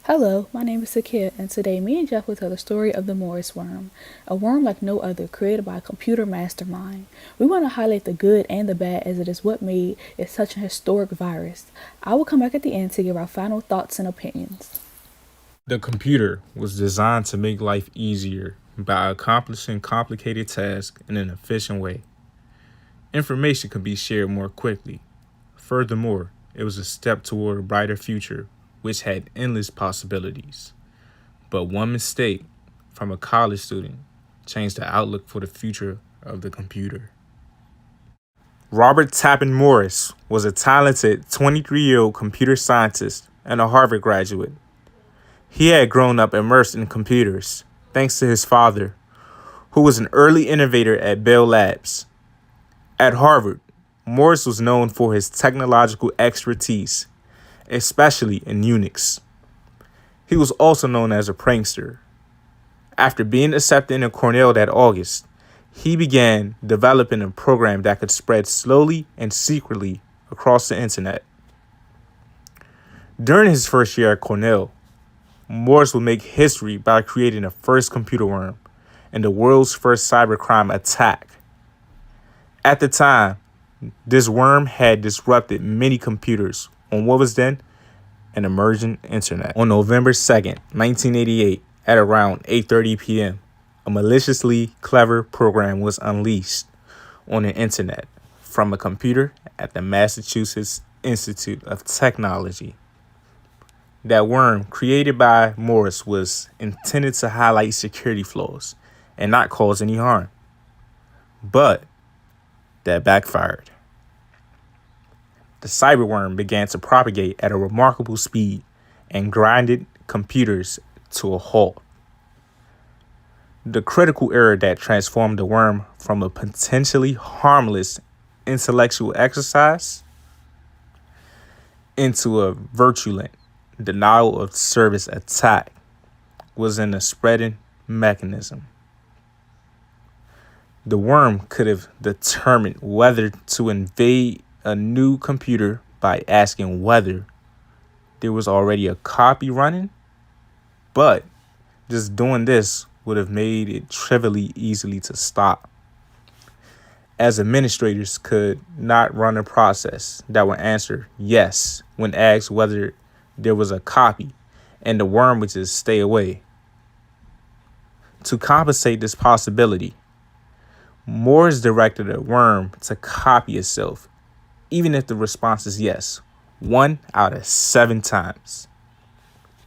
Hello, my name is Sakia, and today me and Jeff will tell the story of the Morris worm, a worm like no other created by a computer mastermind. We want to highlight the good and the bad as it is what made it such an historic virus. I will come back at the end to give our final thoughts and opinions. The computer was designed to make life easier by accomplishing complicated tasks in an efficient way. Information could be shared more quickly. Furthermore, it was a step toward a brighter future, which had endless possibilities. But one mistake from a college student changed the outlook for the future of the computer. Robert Tappan Morris was a talented 23-year-old computer scientist and a Harvard graduate. He had grown up immersed in computers, thanks to his father, who was an early innovator at Bell Labs. At Harvard, Morris was known for his technological expertise, especially in Unix. He was also known as a prankster. After being accepted into Cornell that August, he began developing a program that could spread slowly and secretly across the internet. During his first year at Cornell, Morris would make history by creating the first computer worm and the world's first cybercrime attack. At the time, this worm had disrupted many computers on what was then an emerging internet. On November 2nd, 1988, at around 8:30 p.m., a maliciously clever program was unleashed on the internet from a computer at the Massachusetts Institute of Technology. That worm, created by Morris, was intended to highlight security flaws and not cause any harm. But that backfired. The cyberworm began to propagate at a remarkable speed and grinded computers to a halt. The critical error that transformed the worm from a potentially harmless intellectual exercise into a virulent denial of service attack was in the spreading mechanism. The worm could have determined whether to invade a new computer by asking whether there was already a copy running, but just doing this would have made it trivially easily to stop, as administrators could not run a process that would answer yes when asked whether there was a copy, and the worm would just stay away. To compensate this possibility, Morris directed the worm to copy itself, even if the response is yes, 1 out of 7 times.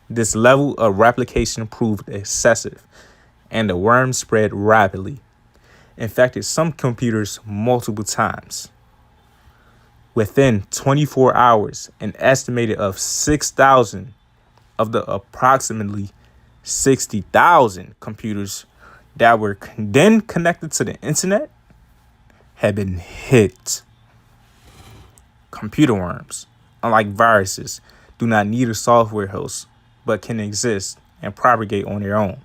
This level of replication proved excessive, and the worm spread rapidly, infected some computers multiple times. Within 24 hours, an estimated of 6,000 of the approximately 60,000 computers that were then connected to the internet had been hit. Computer worms, unlike viruses, do not need a software host, but can exist and propagate on their own.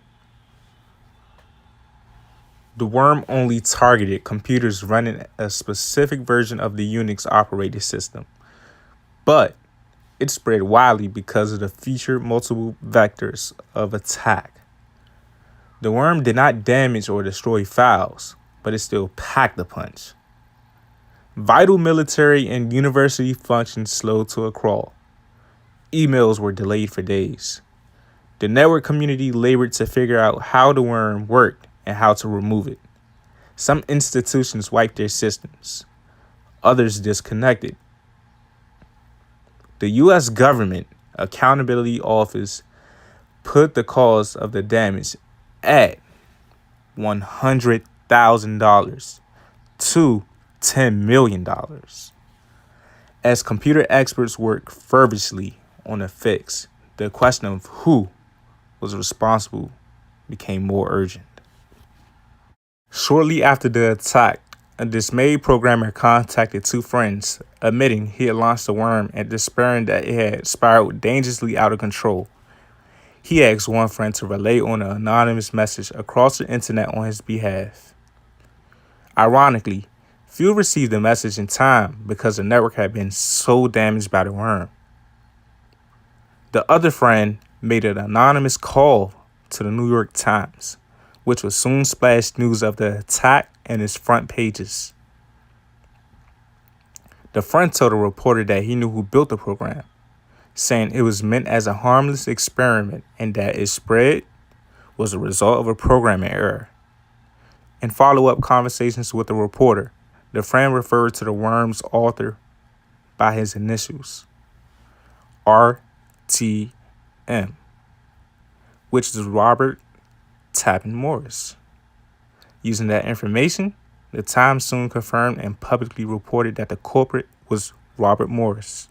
The worm only targeted computers running a specific version of the Unix operating system, but it spread widely because of the featured multiple vectors of attack. The worm did not damage or destroy files, but it still packed a punch. Vital military and university functions slowed to a crawl. Emails were delayed for days. The network community labored to figure out how the worm worked and how to remove it. Some institutions wiped their systems. Others disconnected. The U.S. Government Accountability Office put the cost of the damage at $100,000 to $10 million. As computer experts worked feverishly on a fix, the question of who was responsible became more urgent. Shortly after the attack, a dismayed programmer contacted two friends, admitting he had launched the worm and despairing that it had spiraled dangerously out of control. He asked one friend to relay on an anonymous message across the internet on his behalf. Ironically, few received the message in time because the network had been so damaged by the worm. The other friend made an anonymous call to the New York Times, which would soon splash news of the attack in its front pages. The friend told a reporter that he knew who built the program, saying it was meant as a harmless experiment and that its spread was a result of a programming error. In follow-up conversations with the reporter, the friend referred to the worm's author by his initials, RTM, which is Robert Tappan Morris. Using that information, the Times soon confirmed and publicly reported that the culprit was Robert Morris.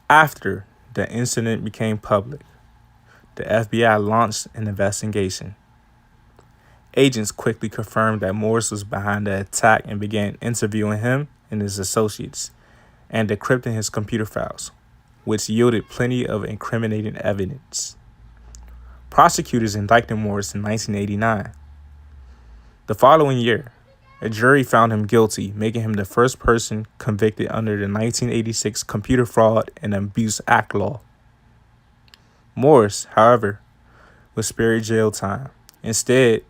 After the incident became public, the FBI launched an investigation. Agents quickly confirmed that Morris was behind the attack and began interviewing him and his associates and decrypting his computer files, which yielded plenty of incriminating evidence. Prosecutors indicted Morris in 1989. The following year, a jury found him guilty, making him the first person convicted under the 1986 Computer Fraud and Abuse Act law. Morris, however, was spared jail time. Instead,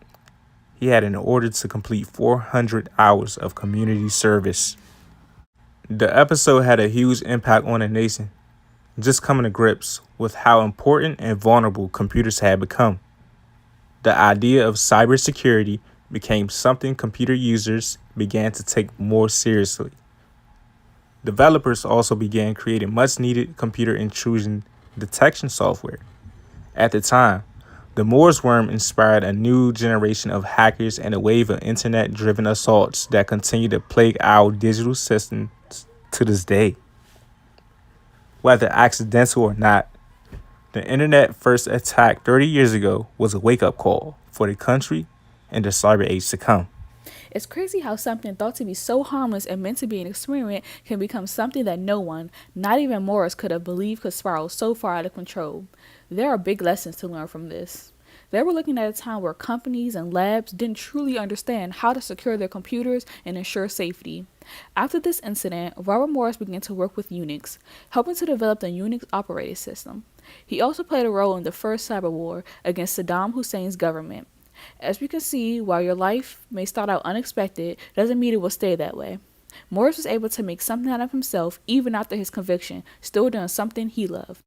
he had an order to complete 400 hours of community service. The episode had a huge impact on the nation, just coming to grips with how important and vulnerable computers had become. The idea of cybersecurity became something computer users began to take more seriously. Developers also began creating much-needed computer intrusion detection software. At the time, the Morris worm inspired a new generation of hackers and a wave of internet-driven assaults that continue to plague our digital systems to this day. Whether accidental or not, the internet first attack 30 years ago was a wake-up call for the country and the cyber age to come. It's crazy how something thought to be so harmless and meant to be an experiment can become something that no one, not even Morris, could have believed could spiral so far out of control. There are big lessons to learn from this. They were looking at a time where companies and labs didn't truly understand how to secure their computers and ensure safety. After this incident, Robert Morris began to work with Unix, helping to develop the Unix operating system. He also played a role in the first cyber war against Saddam Hussein's government. As we can see, while your life may start out unexpected, doesn't mean it will stay that way. Morris was able to make something out of himself even after his conviction, still doing something he loved.